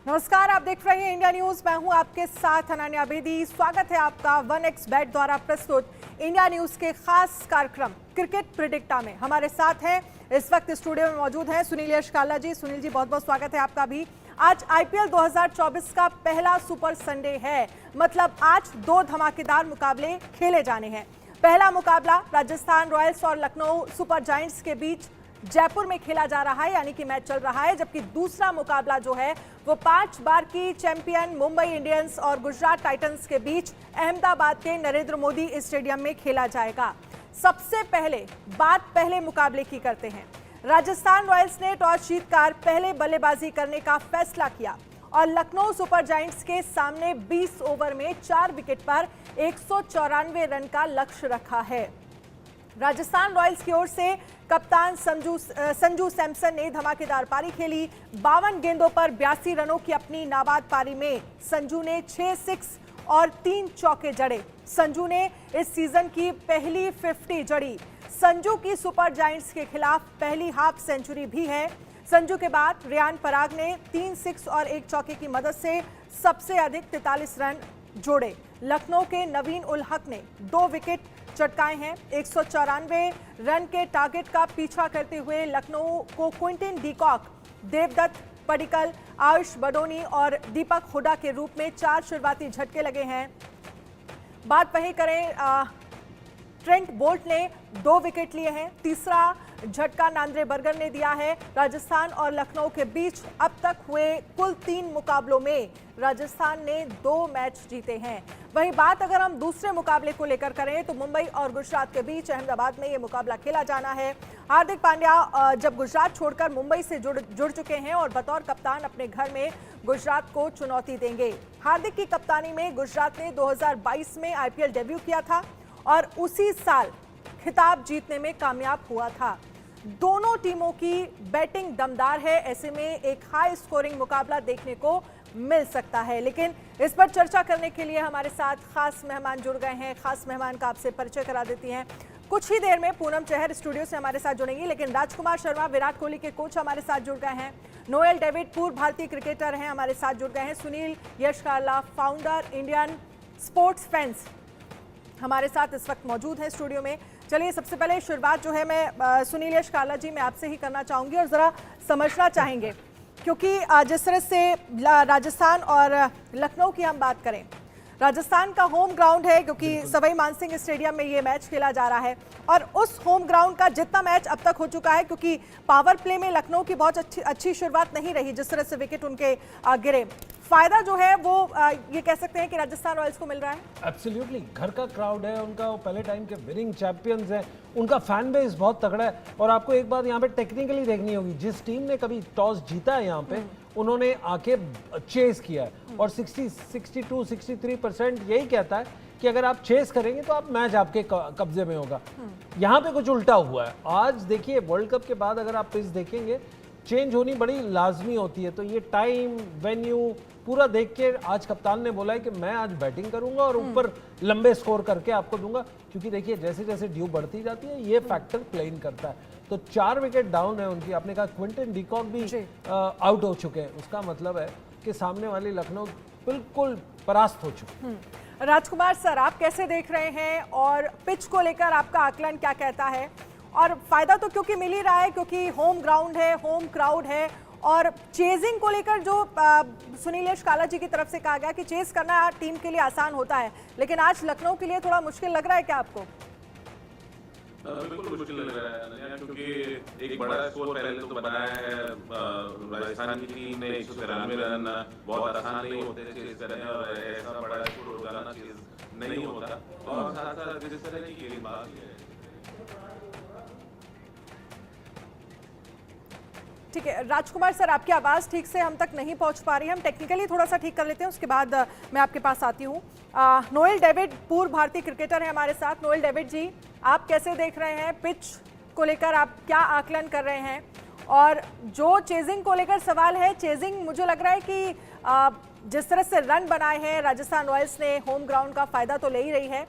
नमस्कार, आप देख रहे हैं इंडिया न्यूज। मैं हूं आपके साथ अनन्या बेदी। स्वागत है आपका 1xBet द्वारा प्रस्तुत इंडिया न्यूज के खास कार्यक्रम क्रिकेट प्रिडिक्टा में। हमारे साथ हैं इस वक्त स्टूडियो में मौजूद हैं सुनील यशकाला जी। सुनील जी, बहुत बहुत स्वागत है आपका भी। आज आईपीएल 2024 का पहला सुपर संडे है, मतलब आज दो धमाकेदार मुकाबले खेले जाने हैं। पहला मुकाबला राजस्थान रॉयल्स और लखनऊ सुपर जायंट्स के बीच जयपुर में खेला जा रहा है, यानी कि मैच चल रहा है। जबकि दूसरा मुकाबला जो है वो 5 बार की चैंपियन मुंबई इंडियंस और गुजरात टाइटंस के बीच अहमदाबाद के नरेंद्र मोदी स्टेडियम में खेला जाएगा। सबसे पहले बात पहले मुकाबले की करते हैं। राजस्थान रॉयल्स ने टॉस जीतकर पहले बल्लेबाजी करने का फैसला किया और लखनऊ सुपर जायंट्स के सामने 20 ओवर में 4 विकेट पर 194 रन का लक्ष्य रखा है। राजस्थान रॉयल्स की ओर से कप्तान संजू सैमसन ने धमाकेदार पारी खेली। 52 गेंदों पर 82 रनों की अपनी नाबाद पारी में संजू ने 6 सिक्स और 3 चौके जड़े। संजू ने इस सीजन की पहली 50 जड़ी। संजू की सुपर जायंट्स के खिलाफ पहली हाफ सेंचुरी भी है। संजू के बाद रियान पराग ने 3 सिक्स और 1 चौके की मदद से सबसे अधिक 43 रन जोड़े। लखनऊ के नवीन उल हक ने 2 विकेट चटकाए हैं। 194 रन के टारगेट का पीछा करते हुए लखनऊ को क्विंटन डीकॉक, देवदत्त पडिक्कल, आयुष बडोनी और दीपक हुडा के रूप में 4 शुरुआती झटके लगे हैं। बात वही करें, ट्रेंट बोल्ट ने 2 विकेट लिए हैं। तीसरा झटका नांद्रे बर्गर ने दिया है। राजस्थान और लखनऊ के बीच अब तक हुए कुल 3 मुकाबलों में राजस्थान ने 2 मैच जीते हैं। वहीं बात अगर हम दूसरे मुकाबले को लेकर करें तो मुंबई और गुजरात के बीच अहमदाबाद में ये मुकाबला खेला जाना है। हार्दिक पांड्या जब गुजरात छोड़कर मुंबई से जुड़ चुके हैं और बतौर कप्तान अपने घर में गुजरात को चुनौती देंगे। हार्दिक की कप्तानी में गुजरात ने 2022 में आईपीएल डेब्यू किया था और उसी साल खिताब जीतने में कामयाब हुआ था। दोनों टीमों की बैटिंग दमदार है, ऐसे में एक हाई स्कोरिंग मुकाबला देखने को मिल सकता है। लेकिन इस पर चर्चा करने के लिए हमारे साथ खास मेहमान जुड़ गए हैं। खास मेहमान का आपसे परिचय करा देती हैं। कुछ ही देर में पूनम चहर स्टूडियो से हमारे साथ जुड़ेंगी, लेकिन राजकुमार शर्मा विराट कोहली के कोच हमारे साथ जुड़ गए हैं। नोएल डेविड पूर्व भारतीय क्रिकेटर हैं, हमारे साथ जुड़ गए हैं। Sunil Yashkala founder Indian sports fans हमारे साथ इस वक्त मौजूद हैं स्टूडियो में। चलिए, सबसे पहले शुरुआत जो है मैं सुनील यशकाला जी मैं आपसे ही करना चाहूंगी और ज़रा समझना चाहेंगे, क्योंकि जिस तरह से राजस्थान और लखनऊ की हम बात करें, राजस्थान का होम ग्राउंड है क्योंकि सवाई मानसिंह स्टेडियम में ये मैच खेला जा रहा है और उस होम ग्राउंड का जितना मैच अब तक हो चुका है, क्योंकि पावर प्ले में लखनऊ की बहुत अच्छी शुरुआत नहीं रही, जिस तरह से विकेट उनके गिरे, फायदा जो है वो ये कह सकते हैं कि राजस्थान रॉयल्स को मिल रहा है। एब्सोल्युटली, घर का क्राउड है उनका, वो पहले टाइम के विनिंग चैंपियंस हैं, उनका फैन बेस बहुत तगड़ा है। और आपको एक बात यहाँ पे टेक्निकली देखनी होगी, जिस टीम ने कभी टॉस जीता है यहाँ पे उन्होंने आके चेस किया है और 62-63% यही कहता है कि अगर आप चेस करेंगे तो आप मैच आपके कब्जे में होगा। यहाँ पे कुछ उल्टा हुआ है। आज देखिए, वर्ल्ड कप के बाद अगर आप पिच देखेंगे चेंज होनी बड़ी लाजमी होती है, तो ये टाइम वेन्यू पूरा देख के आज कप्तान ने बोला है कि मैं आज बैटिंग करूंगा और ऊपर लंबे स्कोर करके आपको दूंगा, क्योंकि देखिए जैसे जैसे ड्यू बढ़ती जाती है ये फैक्टर प्ले इन करता है। तो 4 विकेट डाउन है उनकी। आपने कहा क्विंटन डीकॉक भी आउट हो चुके हैं, उसका मतलब है कि सामने वाली लखनऊ बिल्कुल परास्त हो चुकी। राजकुमार सर, आप कैसे देख रहे हैं और पिच को लेकर आपका आकलन क्या कहता है? और फायदा तो क्योंकि मिल ही रहा है, क्योंकि होम ग्राउंड है, होम क्राउड है, और चेजिंग को लेकर जो सुनील यशकाला जी की तरफ से कहा गया कि चेस करना टीम के लिए आसान होता है, लेकिन आज लखनऊ के लिए थोड़ा मुश्किल लग रहा है क्या आपको? बिल्कुल मुश्किल लग रहा है, क्योंकि एक बड़ा स्कोर पहले तो बनाया है राजस्थान की टीम ने। 193 रन बहुत आसान नहीं होते चेस करने, और ऐसा बड़ा स्कोर हो जाना चेस नहीं होता। और साथ साथ जिस तरह की गेंदबाजी है। ठीक है राजकुमार सर, आपकी आवाज़ ठीक से हम तक नहीं पहुंच पा रही है, हम टेक्निकली थोड़ा सा ठीक कर लेते हैं, उसके बाद मैं आपके पास आती हूँ। नोएल डेविड पूर्व भारतीय क्रिकेटर है हमारे साथ। नोएल डेविड जी, आप कैसे देख रहे हैं पिच को लेकर, आप क्या आकलन कर रहे हैं? और जो चेजिंग को लेकर सवाल है, चेजिंग मुझे लग रहा है कि जिस तरह से रन बनाए हैं राजस्थान रॉयल्स ने, होम ग्राउंड का फायदा तो ले ही रही है।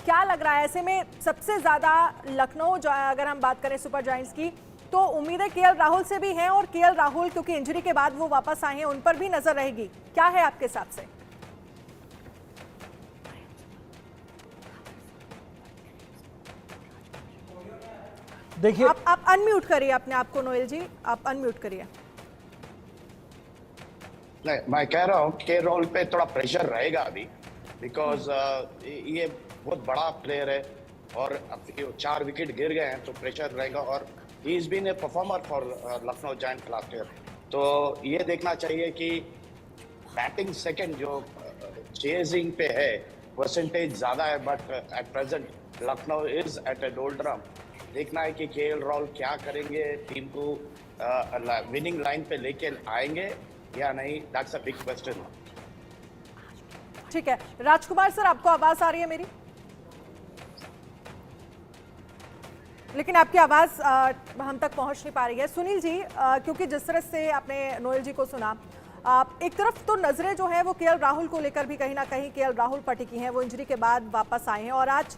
क्या लग रहा है ऐसे में सबसे ज़्यादा लखनऊ, जो अगर हम बात करें सुपर जायंट्स की, तो उम्मीदें केएल राहुल से भी हैं, और केएल राहुल क्योंकि इंजरी के बाद वो वापस आए हैं, उन पर भी नजर रहेगी। क्या है आपके हिसाब से? देखिए, आप अनम्यूट करिए अपने आप को, नोएल जी, आप अनम्यूट करिए। नहीं, मैं कह रहा हूँ के रोल पे थोड़ा प्रेशर रहेगा अभी, बिकॉज ये बहुत बड़ा प्लेयर है और अब 4 विकेट गिर गए हैं तो प्रेशर रहेगा, और he is been a performer for Lucknow giant last year. तो ये देखना चाहिए कि बैटिंग सेकंड जो चेजिंग पे है परसेंटेज ज़्यादा है, but at present Lucknow is at a doldrum. देखना है कि केएल राहुल क्या करेंगे, टीम को विनिंग लाइन पे लेके आएंगे या नहीं, दैट्स अ बिग क्वेश्चन। ठीक है, राजकुमार सर, आपको आवाज आ रही है मेरी? लेकिन आपकी आवाज हम तक पहुंच नहीं पा रही है। सुनील जी, क्योंकि जिस तरह से आपने नोएल जी को सुना, एक तरफ तो नजरें जो है वो केएल राहुल को लेकर भी कहीं ना कहीं केएल राहुल पर टिकी हैं। वो इंजरी के बाद वापस आए हैं और आज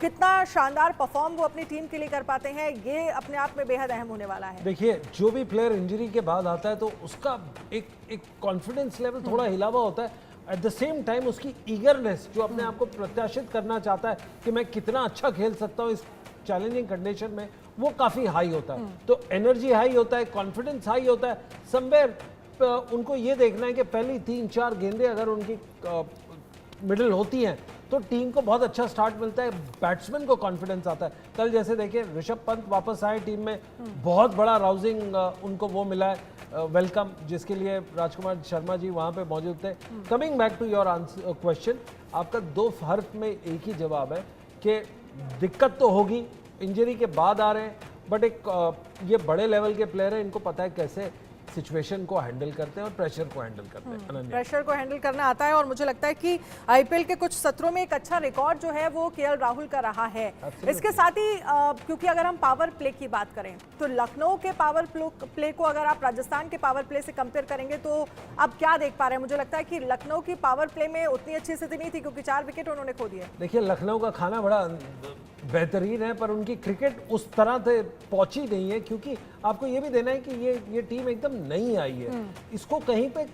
कितना शानदार परफॉर्म वो अपनी टीम के लिए कर पाते हैं, ये अपने आप में बेहद अहम होने वाला है। देखिए, जो भी प्लेयर इंजरी के बाद आता है तो उसका एक कॉन्फिडेंस लेवल थोड़ा हिला हुआ होता है। एट द सेम टाइम उसकी ईगरनेस, जो अपने आप को प्रत्याशित करना चाहता है कि मैं कितना अच्छा खेल सकता हूँ इस चैलेंजिंग कंडीशन में, वो काफ़ी हाई होता है। तो एनर्जी हाई होता है, कॉन्फिडेंस हाई होता है। समवेयर उनको ये देखना है कि पहली 3-4 गेंदें अगर उनकी मिडिल होती हैं तो टीम को बहुत अच्छा स्टार्ट मिलता है, बैट्समैन को कॉन्फिडेंस आता है। कल जैसे देखिए, ऋषभ पंत वापस आए टीम में, बहुत बड़ा राउजिंग उनको वो मिला है, वेलकम, जिसके लिए राजकुमार शर्मा जी वहाँ पे मौजूद थे। Coming back to your answer question, आपका 2 हर्फ में एक ही जवाब है कि दिक्कत तो होगी, इंजरी के बाद आ रहे हैं, बट ये बड़े लेवल के प्लेयर हैं, इनको पता है कैसे सिचुएशन को हैंडल करते हैं और प्रेशर को हैंडल करते हैं। अनन्या, प्रेशर को हैंडल करना आता है, और मुझे लगता है कि आईपीएल के कुछ सत्रों में एक अच्छा रिकॉर्ड जो है वो केएल राहुल का रहा है। इसके साथ ही क्योंकि अगर हम पावर प्ले की बात करें तो लखनऊ के पावर प्ले को अगर आप राजस्थान के पावर प्ले से कंपेयर करेंगे तो आप क्या देख पा रहे हैं? मुझे लगता है कि लखनऊ की पावर प्ले में उतनी अच्छी स्थिति नहीं थी, क्योंकि 4 विकेट उन्होंने खो दिए। देखिए, लखनऊ का खाना बड़ा बेहतरीन है, पर उनकी क्रिकेट उस तरह से पहुंची नहीं है, क्योंकि आपको ये भी देना है कि ये टीम एकदम नई आई है, इसको कहीं पे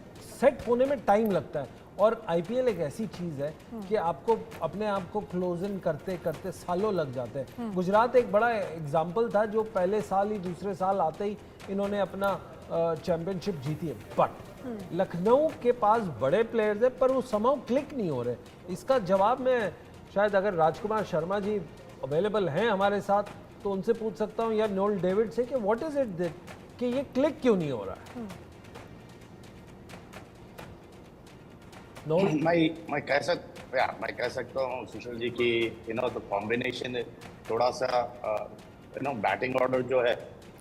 सेट होने में टाइम लगता है। और आईपीएल एक ऐसी चीज है कि आपको अपने आप को क्लोज इन करते करते सालों लग जाते हैं। गुजरात एक बड़ा एग्जाम्पल था, जो पहले साल ही, दूसरे साल आते ही इन्होंने अपना चैंपियनशिप जीती है। बट लखनऊ के पास बड़े प्लेयर्स हैं, पर वो समहाउ क्लिक नहीं हो रहे। इसका जवाब मैं शायद, अगर राजकुमार शर्मा जी अवेलेबल हैं हमारे साथ, तो उनसे पूछ सकता हूं, या नोएल डेविड से, कि व्हाट इज इट दैट कि ये क्लिक क्यों नहीं हो रहा है। मैं कह सकता हूँ सुशील जी की द कॉम्बिनेशन थोड़ा सा बैटिंग ऑर्डर जो है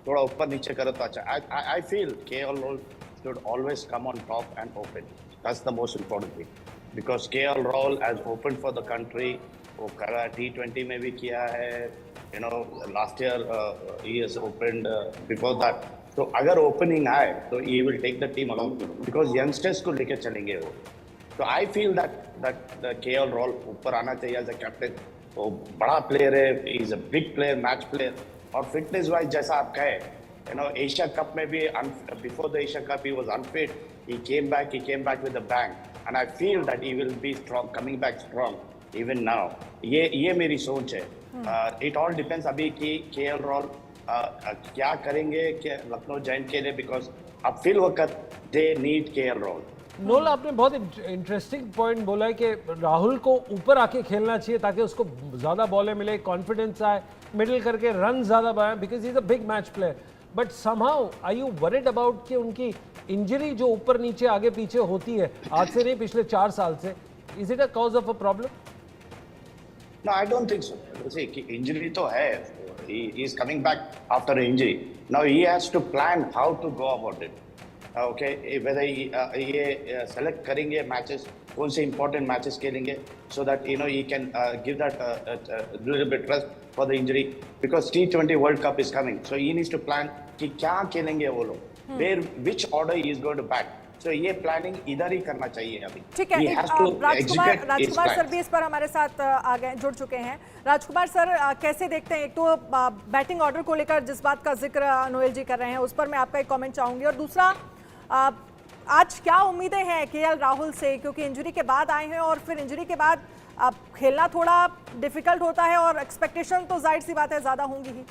थोड़ा ऊपर नीचे करे तो अच्छा। I feel KL Rahul should always come on top and open. That's the most important thing. Because KL Rahul has opened for the country. वो T20 में भी किया है, last year he has opened before that. तो अगर opening आए तो he will take the team along, because youngsters को लेके चलेंगे वो। तो I feel that the KL Rahul ऊपर आना चाहिए as a captain. वो बड़ा player है, he is a big player, match player, और fitness wise जैसा आप कहे, Asia Cup में भी before the Asia Cup he was unfit. He came back with a bang, and I feel that he will be strong, coming back strong even now. ये मेरी सोच है। It all depends अभी कि KL Rahul क्या करेंगे कि लखनऊ जायंट के लिए, because अब फिल वक्त they need केएल राहुल। नोल, आपने बहुत इंटरेस्टिंग पॉइंट बोला है कि राहुल को ऊपर आके खेलना चाहिए ताकि उसको ज़्यादा बॉलें मिले, कॉन्फिडेंस आए, मिडिल करके रन ज़्यादा बनाए, because he is a big match player. But somehow are you worried about कि उनकी इंजरी जो ऊपर नीचे आगे पीछे होती है, आज से नहीं पिछले 4 साल से, is it a cause of a problem? No, I don't think so. See, injury तो है, he is coming back after an injury. Now he has to plan how to go about it. Okay, whether ये select करेंगे matches, कौन से important matches खेलेंगे, so that he can give that little bit rest for the injury, because T20 World Cup is coming. So he needs to plan कि क्या खेलेंगे वो लोग, which order he is going to bat. सो ये planning इधर ही करना चाहिए अभी। ठीक है, He has to execute his Rajkumar sir plans. भी इस पर हमारे साथ आ गए, जुड़ चुके हैं। राजकुमार सर, कैसे देखते हैं? एक तो बैटिंग ऑर्डर को लेकर जिस बात का जिक्र नोएल जी कर रहे हैं, उस पर मैं आपका एक कमेंट चाहूंगी, और दूसरा आज क्या उम्मीदें हैं केएल राहुल से, क्योंकि इंजरी के बाद आए हैं और फिर इंजरी के बाद खेलना थोड़ा डिफिकल्ट होता है और एक्सपेक्टेशन तो जाहिर सी बात है ज़्यादा होंगी ही।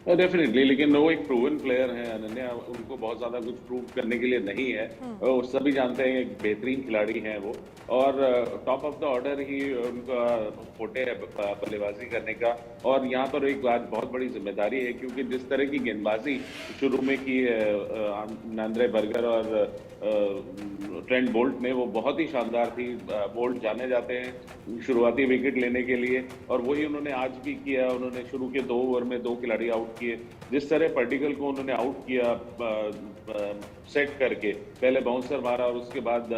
डेफिनेटली, लेकिन वो एक प्रूवन प्लेयर है अनन्या, उनको बहुत ज्यादा कुछ प्रूव करने के लिए नहीं है। और सभी जानते हैं एक बेहतरीन खिलाड़ी हैं वो, और टॉप ऑफ द ऑर्डर ही उनका फोटे है बल्लेबाजी करने का। और यहाँ पर एक आज बहुत बड़ी जिम्मेदारी है, क्योंकि जिस तरह की गेंदबाजी शुरू में की है आंद्रे बर्गर और ट्रेंट बोल्ट ने, वो बहुत ही शानदार थी। बोल्ट जाने जाते हैं शुरुआती विकेट लेने के लिए, और वही उन्होंने आज भी किया। उन्होंने शुरू के 2 ओवर में 2 खिलाड़ी आउट किए। जिस तरह पर्टिकल को उन्होंने आउट किया सेट करके, पहले बाउंसर मारा और उसके बाद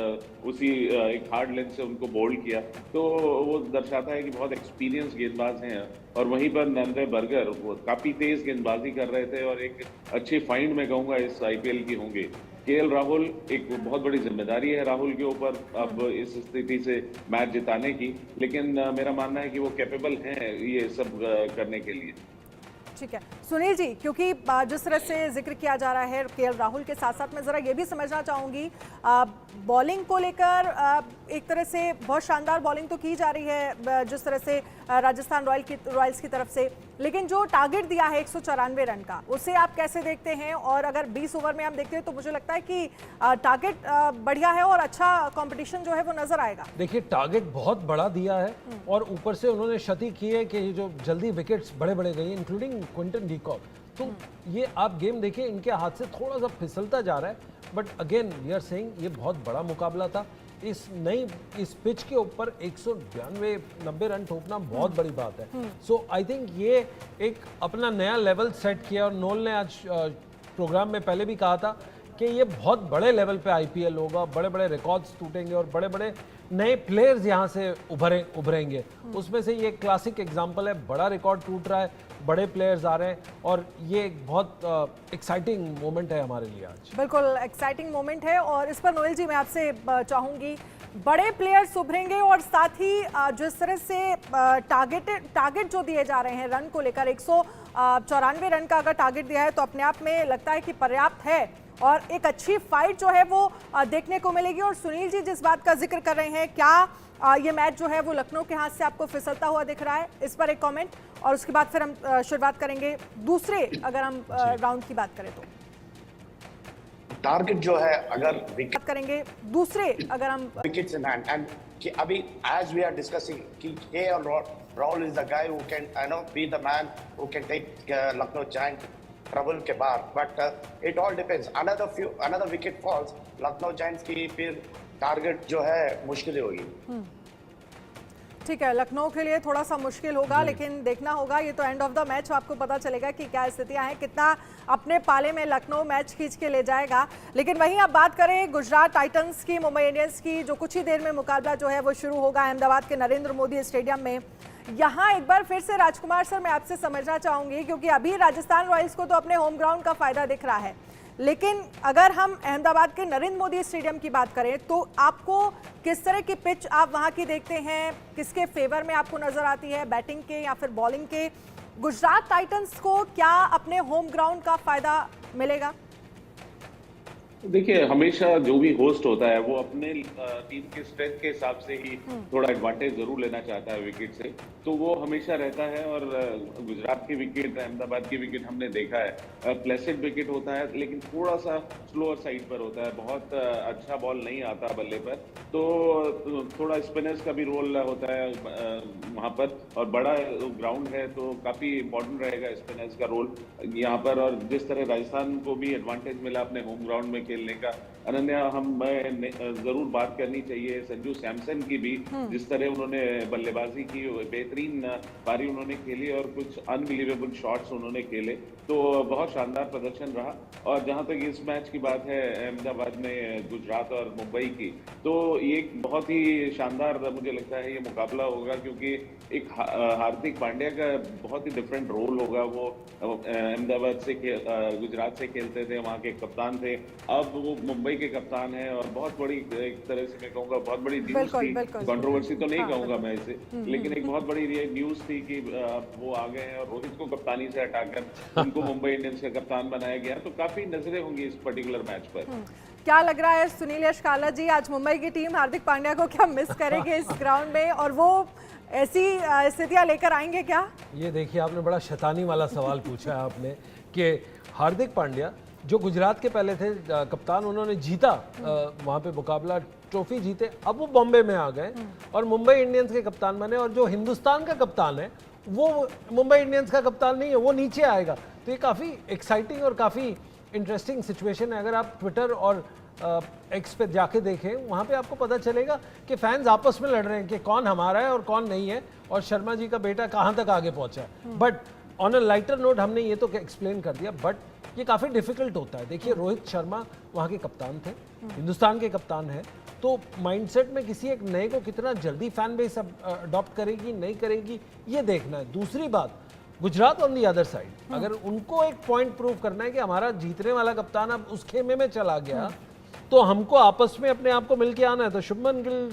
उसी एक हार्ड लेंथ से उनको बोल्ड किया, तो वो दर्शाता है कि बहुत एक्सपीरियंस गेंदबाज हैं। और वहीं पर नंदे बर्गर वो काफी तेज गेंदबाजी कर रहे थे, और एक अच्छी फाइंड मैं कहूंगा इस आईपीएल की होंगे। केएल राहुल, एक बहुत बड़ी जिम्मेदारी है राहुल के ऊपर अब इस स्थिति से मैच जिताने की, लेकिन मेरा मानना है कि वो कैपेबल हैं ये सब करने के लिए। ठीक है सुनील जी, क्योंकि जिस तरह से जिक्र किया जा रहा है केएल राहुल के साथ साथ मैं ज़रा ये भी समझना चाहूँगी, बॉलिंग को लेकर एक तरह से बहुत शानदार बॉलिंग तो की जा रही है जिस तरह से राजस्थान रॉयल्स की तरफ से, लेकिन जो टारगेट दिया है 194 रन का, उसे आप कैसे देखते हैं? और अगर 20 ओवर में आप देखते हैं तो मुझे लगता है कि टारगेट बढ़िया है और अच्छा कंपटीशन जो है वो नजर आएगा। देखिए, टारगेट बहुत बड़ा दिया है और ऊपर से उन्होंने क्षति की है कि जो जल्दी विकेट्स बड़े बड़े गई, इंक्लूडिंग क्विंटन डी कॉक। तो ये आप गेम देखिए, इनके हाथ से थोड़ा सा फिसलता जा रहा है, but again we are saying ये बहुत बड़ा मुकाबला था। इस पिच के ऊपर 192-90 रन ठोकना बहुत बड़ी बात है। सो आई थिंक ये एक अपना नया लेवल सेट किया, और नोल ने आज प्रोग्राम में पहले भी कहा था कि ये बहुत बड़े लेवल पे आईपीएल होगा, बड़े बड़े रिकॉर्ड्स टूटेंगे और बड़े बड़े नए प्लेयर्स यहाँ से उभरेंगे। उसमें से ये क्लासिक एग्जांपल है, बड़ा रिकॉर्ड टूट रहा है, बड़े प्लेयर्स आ रहे हैं, और ये एक बहुत एक्साइटिंग मोमेंट है हमारे लिए आज। बिल्कुल एक्साइटिंग मोमेंट है, और इस पर नोएल जी मैं आपसे चाहूँगी, बड़े प्लेयर्स उभरेंगे और साथ ही जिस तरह से टारगेट जो दिए जा रहे हैं रन को लेकर, 194 रन का अगर टारगेट दिया है तो अपने आप में लगता है कि पर्याप्त है, और एक अच्छी फाइट जो है वो देखने को मिलेगी। और सुनील जी जिस बात का जिक्र कर रहे हैं, क्या ये मैच जो है वो लखनऊ के हाथ से आपको फिसलता हुआ दिख रहा है? इस पर एक कमेंट, और उसके बाद फिर हम शुरुआत करेंगे दूसरे, अगर हम राउंड की बात करें तो टारगेट जो है, अगर विकेट करेंगे दूसरे, अगर हम विकेट्स इन हैंड, एंड कि अभी एज वी आर डिस्कसिंग कि KL Rahul is the guy who can be the man who can take Lucknow giant trouble के बाहर, but it all depends, another wicket falls, Lucknow giants की फिर टारगेट जो है मुश्किल होगी। ठीक है, लखनऊ के लिए थोड़ा सा मुश्किल होगा, लेकिन देखना होगा, ये तो एंड ऑफ द मैच आपको पता चलेगा कि क्या स्थितियां हैं, कितना अपने पाले में लखनऊ मैच खींच के ले जाएगा। लेकिन वहीं आप बात करें गुजरात टाइटंस की, मुंबई इंडियंस की, जो कुछ ही देर में मुकाबला जो है वो शुरू होगा अहमदाबाद के नरेंद्र मोदी स्टेडियम में। यहाँ एक बार फिर से राजकुमार सर मैं आपसे समझना चाहूंगी, क्योंकि अभी राजस्थान रॉयल्स को तो अपने होम ग्राउंड का फायदा दिख रहा है, लेकिन अगर हम अहमदाबाद के नरेंद्र मोदी स्टेडियम की बात करें तो आपको किस तरह की पिच आप वहां की देखते हैं? किसके फेवर में आपको नजर आती है, बैटिंग के या फिर बॉलिंग के? गुजरात टाइटंस को क्या अपने होम ग्राउंड का फायदा मिलेगा? देखिए, हमेशा जो भी होस्ट होता है वो अपने टीम के स्ट्रेंथ के हिसाब से ही थोड़ा एडवांटेज जरूर लेना चाहता है विकेट से, तो वो हमेशा रहता है। और गुजरात की विकेट, अहमदाबाद की विकेट हमने देखा है, प्लेसिड विकेट होता है, लेकिन थोड़ा सा स्लोअर साइड पर होता है, बहुत अच्छा बॉल नहीं आता बल्ले पर, तो थोड़ा स्पिनर्स का भी रोल होता है वहाँ पर, और बड़ा ग्राउंड है तो काफी इंपॉर्टेंट रहेगा स्पिनर्स का रोल यहाँ पर। और जिस तरह राजस्थान को भी एडवांटेज मिला अपने होम ग्राउंड में खेलने का, अनन्या हमें जरूर बात करनी चाहिए संजू सैमसन की भी, जिस तरह उन्होंने बल्लेबाजी की, बेहतरीन पारी उन्होंने खेली और कुछ अनबिलीवेबल शॉट्स उन्होंने खेले, तो बहुत शानदार प्रदर्शन रहा। और जहां तक इस मैच की बात है अहमदाबाद में गुजरात और मुंबई की, तो ये एक बहुत ही शानदार मुझे लगता है ये मुकाबला होगा, क्योंकि एक हार्दिक पांड्या का बहुत ही डिफरेंट रोल होगा। वो अहमदाबाद से गुजरात से खेलते थे, वहाँ के कप्तान थे, अब वो मुंबई के कप्तान हैं और बहुत बड़ी, एक तरह से मैं कहूँगा बहुत बड़ी न्यूज़ बिल्कुल, थी, बिल्कुल। कंट्रोवर्सी तो नहीं हाँ, कहूँगा मैं इसे, लेकिन एक बहुत बड़ी न्यूज़ थी कि वो आ गए हैं और रोहित को कप्तानी से हटाकर उनको मुंबई इंडियंस का कप्तान बनाया गया, तो काफी नजरें होंगी इस पर्टिकुलर मैच पर। क्या लग रहा है सुनील यशकाला जी, आज मुंबई की टीम हार्दिक पांड्या को क्या मिस करेगी इस ग्राउंड में, और वो ऐसी स्थितियां लेकर आएंगे क्या? ये देखिए, आपने बड़ा शैतानी वाला सवाल पूछा है आपने कि हार्दिक पांड्या जो गुजरात के पहले थे कप्तान, उन्होंने जीता वहाँ पे मुकाबला, ट्रॉफी जीते, अब वो बॉम्बे में आ गए और मुंबई इंडियंस के कप्तान बने, और जो हिंदुस्तान का कप्तान है वो मुंबई इंडियंस का कप्तान नहीं है, वो नीचे आएगा। तो ये काफ़ी एक्साइटिंग और काफ़ी इंटरेस्टिंग सिचुएशन है। अगर आप ट्विटर और एक्स पे जाके देखें, वहाँ पे आपको पता चलेगा कि फैंस आपस में लड़ रहे हैं कि कौन हमारा है और कौन नहीं है, और शर्मा जी का बेटा कहाँ तक आगे पहुँचा है। But on a lighter note हमने ये तो एक्सप्लेन कर दिया, बट ये काफ़ी डिफिकल्ट होता है। देखिए, रोहित शर्मा वहाँ के कप्तान थे, हिंदुस्तान के कप्तान हैं, तो माइंडसेट में किसी एक नए को कितना जल्दी फैन बेस अडॉप्ट करेगी नहीं करेगी, ये देखना है। दूसरी बात, Gujarat on the other side, अगर उनको एक पॉइंट प्रूव करना है कि हमारा जीतने वाला कप्तान अब उस खेमे में चला गया, तो हमको आपस में अपने आप को मिलके आना है। तो शुभमन गिल,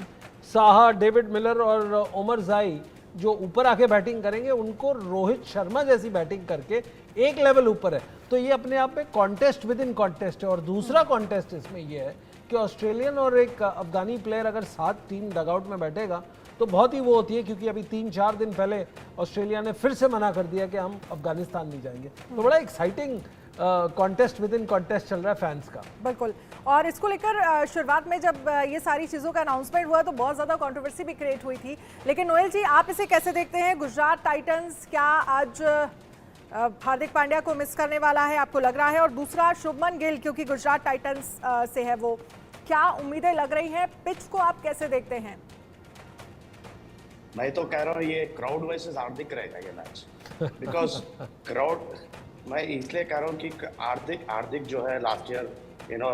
साहा, डेविड मिलर और उमर जाई जो ऊपर आके बैटिंग करेंगे, उनको रोहित शर्मा जैसी बैटिंग करके एक लेवल ऊपर है। तो ये अपने आप में कॉन्टेस्ट विद इन कॉन्टेस्ट है। और दूसरा कॉन्टेस्ट इसमें ये है कि ऑस्ट्रेलियन और एक अफगानी प्लेयर अगर साथ टीम डगआउट में बैठेगा तो बहुत ही वो होती है, क्योंकि अभी 3-4 दिन पहले ऑस्ट्रेलिया ने फिर से मना कर दिया कि हम अफगानिस्तान नहीं जाएंगे। तो बड़ा exciting contest with in contest चल रहा है फैंस का। बिल्कुल। और इसको लेकर शुरुआत में जब ये सारी चीज़ों का अनाउंसमेंट हुआ तो बहुत ज़्यादा कंट्रोवर्सी भी क्रिएट हुई थी, लेकिन नोएल जी, आप इसे कैसे देखते हैं? गुजरात टाइटंस क्या आज हार्दिक पांड्या को मिस करने वाला है, आपको लग रहा है? और दूसरा, शुभमन गिल क्योंकि गुजरात टाइटंस से है, वो क्या उम्मीदें लग रही हैं? पिच को आप कैसे देखते हैं? मैं तो कह रहा हूँ ये क्राउड वर्सेस हार्दिक रहेगा ये मैच, बिकॉज क्राउड, मैं इसलिए कह रहा हूँ कि हार्दिक जो है last year, you know,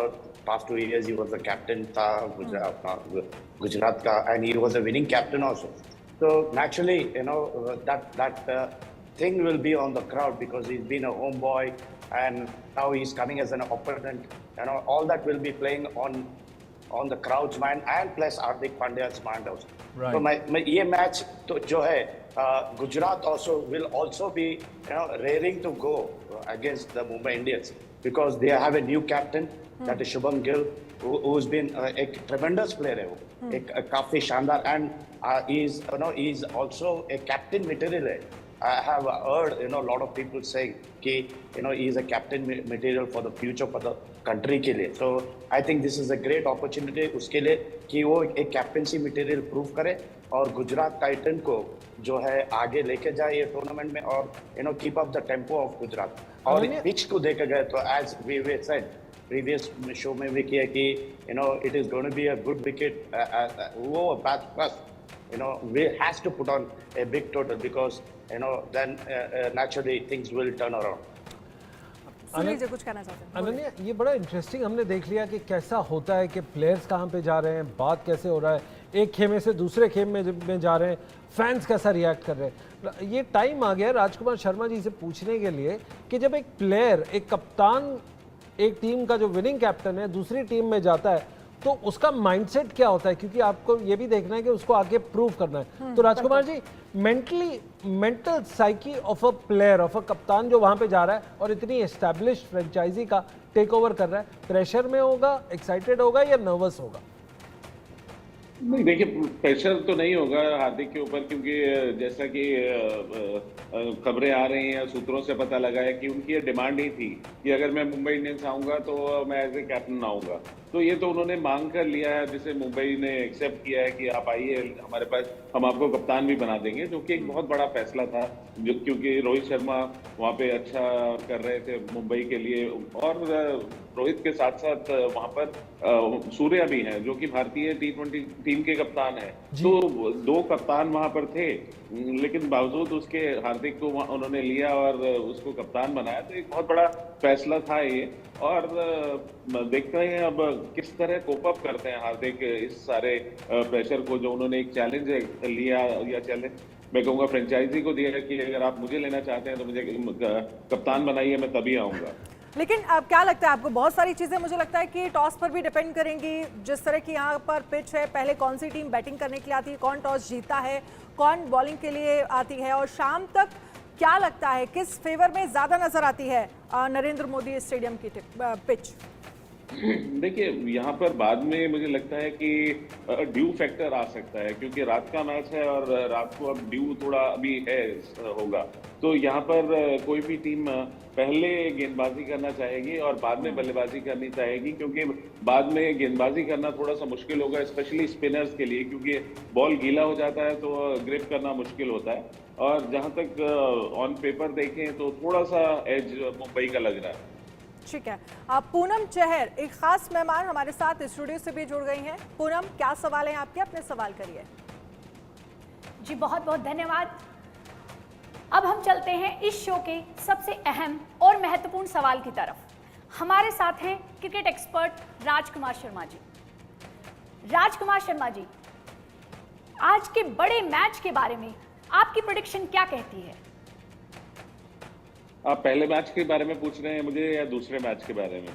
past 2 years he was the captain था गुजरात का, and he was a winning captain also. So naturally, you know, that thing will be on the crowd because he's been a homeboy and now he's coming as an opponent. You know, all that will be playing on the crowd's mind and plus Hardik Pandya's mind also. Right. So ये match तो जो है Gujarat also will also be, you know, raring to go against the Mumbai Indians because they have a new captain, that is Shubham Gill, who's been a tremendous player है वो, एक काफी शानदार, and he's also a captain material है. I have heard, you know, a lot of people saying कि, you know, he is a captain material for the future for the country के लिए. So I think this is a great opportunity उसके लिए कि वो एक captaincy material prove करे और गुजरात टाइटन को जो है आगे लेके जाए ये टूर्नामेंट में, और you know keep up the tempo of Gujarat. और पिच को देखे गए तो as we said previous show में भी किया कि you know it is going to be a good wicket, वो bat plus you know we has to put on a big total because you know then naturally things will turn around. Sunil ji कुछ कहना चाहते हैं? अनन्या, ये बड़ा interesting हमने देख लिया कि कैसा होता है कि प्लेयर्स कहाँ पे जा रहे हैं, बात कैसे हो रहा है, एक खेमे से दूसरे खेमे में जा रहे हैं, फैंस कैसा रिएक्ट कर रहे हैं। ये टाइम आ गया राजकुमार शर्मा जी से पूछने के लिए कि जब एक प्लेयर, एक कप्तान, एक टीम का जो विनिंग कैप्टन है दूसरी टीम में जाता है तो उसका माइंडसेट क्या होता है, क्योंकि आपको ये भी देखना है कि उसको आगे प्रूव करना है। तो Rajkumar ji, mental psyche of a player, of a कप्तान जो वहां पे जा रहा है और इतनी एस्टैब्लिश्ड फ्रेंचाइजी का टेक ओवर कर रहा है, प्रेशर में होगा, एक्साइटेड होगा या नर्वस होगा? नहीं, देखिए, प्रेशर तो नहीं होगा हार्दिक के ऊपर, क्योंकि जैसा कि खबरें आ रही हैं, सूत्रों से पता लगा है कि उनकी ये डिमांड ही थी कि अगर मैं मुंबई इंडियंस आऊंगा तो मैं एज ए कैप्टन आऊंगा। तो ये तो उन्होंने मांग कर लिया है, जिसे मुंबई ने एक्सेप्ट किया है कि आप आइए हमारे पास, हम आपको कप्तान भी बना देंगे, जो कि एक बहुत बड़ा फैसला था, क्योंकि रोहित शर्मा वहाँ पे अच्छा कर रहे थे मुंबई के लिए, और रोहित के साथ साथ वहाँ पर सूर्या भी हैं जो कि भारतीय T20 टीम के कप्तान हैं। तो 2 कप्तान वहाँ पर थे, लेकिन बावजूद उसके हार्दिक को उन्होंने लिया और उसको कप्तान बनाया। तो एक बहुत बड़ा फैसला था ये, और देखते हैं अब किस तरह कोप अप करते हैं हार्दिक इस सारे प्रेशर को, जो उन्होंने एक चैलेंज लिया, या चैलेंज मैं कहूँगा फ्रेंचाइजी को दिया कि अगर आप मुझे लेना चाहते हैं तो मुझे कप्तान बनाइए, मैं तभी आऊँगा। लेकिन अब क्या लगता है आपको, बहुत सारी चीज़ें मुझे लगता है कि टॉस पर भी डिपेंड करेंगी। जिस तरह की यहाँ पर पिच है, पहले कौन सी टीम बैटिंग करने के लिए आती है, कौन टॉस जीता है, कौन बॉलिंग के लिए आती है, और शाम तक क्या लगता है किस फेवर में ज़्यादा नज़र आती है नरेंद्र मोदी स्टेडियम की पिच? देखिए, यहाँ पर बाद में मुझे लगता है कि ड्यू फैक्टर आ सकता है, क्योंकि रात का मैच है और रात को अब ड्यू थोड़ा अभी है होगा, तो यहाँ पर कोई भी टीम पहले गेंदबाजी करना चाहेगी और बाद में बल्लेबाजी करनी चाहेगी, क्योंकि बाद में गेंदबाजी करना थोड़ा सा मुश्किल होगा, स्पेशली स्पिनर्स के लिए, क्योंकि बॉल गीला हो जाता है तो ग्रिप करना मुश्किल होता है। और जहाँ तक ऑन पेपर देखें तो थोड़ा सा एज मुंबई का लग रहा है। ठीक है, आप पूनम चहर एक खास मेहमान हमारे साथ स्टूडियो से भी जुड़ गई हैं। पूनम, क्या सवाल है आपके? अपने सवाल करिए। जी बहुत बहुत धन्यवाद। अब हम चलते हैं इस शो के सबसे अहम और महत्वपूर्ण सवाल की तरफ। हमारे साथ हैं क्रिकेट एक्सपर्ट राजकुमार शर्मा जी। राजकुमार शर्मा जी, आज के बड़े मैच के बारे में आपकी प्रेडिक्शन क्या कहती है? आप पहले मैच के बारे में पूछ रहे हैं मुझे या दूसरे मैच के बारे में?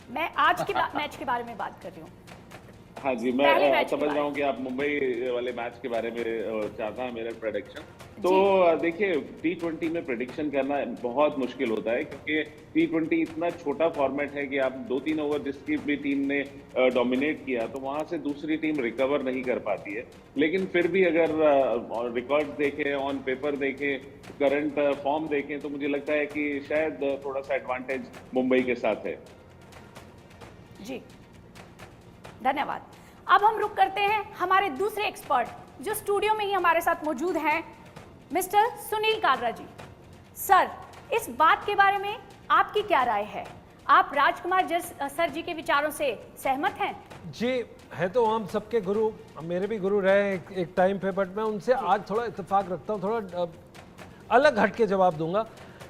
मैं आज के मैच के बारे में बात कर रही हूँ। हाँ जी, मैं समझ रहा हूँ कि आप मुंबई वाले मैच के बारे में चाहता है मेरा प्रेडिक्शन। तो देखिए, T20 में प्रेडिक्शन करना बहुत मुश्किल होता है, क्योंकि T20 इतना छोटा फॉर्मेट है कि आप 2-3 ओवर जिसकी भी टीम ने डोमिनेट किया तो वहां से दूसरी टीम रिकवर नहीं कर पाती है। लेकिन फिर भी अगर रिकॉर्ड देखें, ऑन पेपर देखें, करंट फॉर्म देखें, तो मुझे लगता है कि शायद थोड़ा सा एडवांटेज मुंबई के साथ है। जी धन्यवाद। अब हम रुक करते हैं हमारे दूसरे एक्सपर्ट जो स्टूडियो में ही हमारे साथ मौजूद हैं, मिस्टर सुनील कालरा जी। सर, इस बात के बारे में आपकी क्या राय है? आप राजकुमार सर जी के विचारों से सहमत हैं? जी, है तो हम सबके गुरु, मेरे भी गुरु रहे एक टाइम पे, बट मैं उनसे आज थोड़ा इत्तेफाक रखता हूँ, थोड़ा अलग हट के जवाब दूंगा।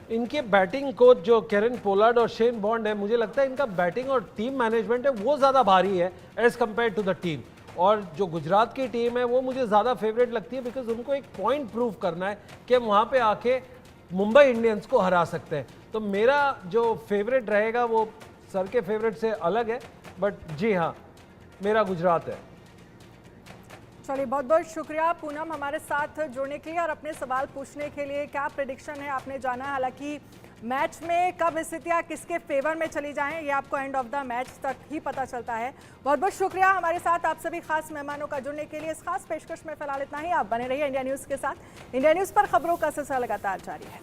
इनके बैटिंग कोच जो केरन पोलार्ड और शेन बॉन्ड है, मुझे लगता है इनका बैटिंग और टीम मैनेजमेंट है वो ज़्यादा भारी है as compare to the team. और जो गुजरात की टीम है वो मुझे ज़्यादा फेवरेट लगती है, बिकॉज उनको एक पॉइंट प्रूव करना है कि हम वहाँ पे आके मुंबई इंडियंस को हरा सकते हैं। तो मेरा जो फेवरेट रहेगा वो सर के फेवरेट से अलग है, बट जी हाँ, मेरा गुजरात है। चलिए, बहुत बहुत शुक्रिया पूनम हमारे साथ जुड़ने के लिए और अपने सवाल पूछने के लिए। क्या प्रेडिक्शन है आपने जाना, हालांकि मैच में कब स्थितियां किसके फेवर में चली जाएं ये आपको एंड ऑफ द मैच तक ही पता चलता है। बहुत बहुत शुक्रिया हमारे साथ आप सभी खास मेहमानों का जुड़ने के लिए। इस खास पेशकश में फिलहाल इतना ही। आप बने रहिए इंडिया न्यूज़ के साथ। इंडिया न्यूज़ पर खबरों का सिलसिला लगातार जारी है।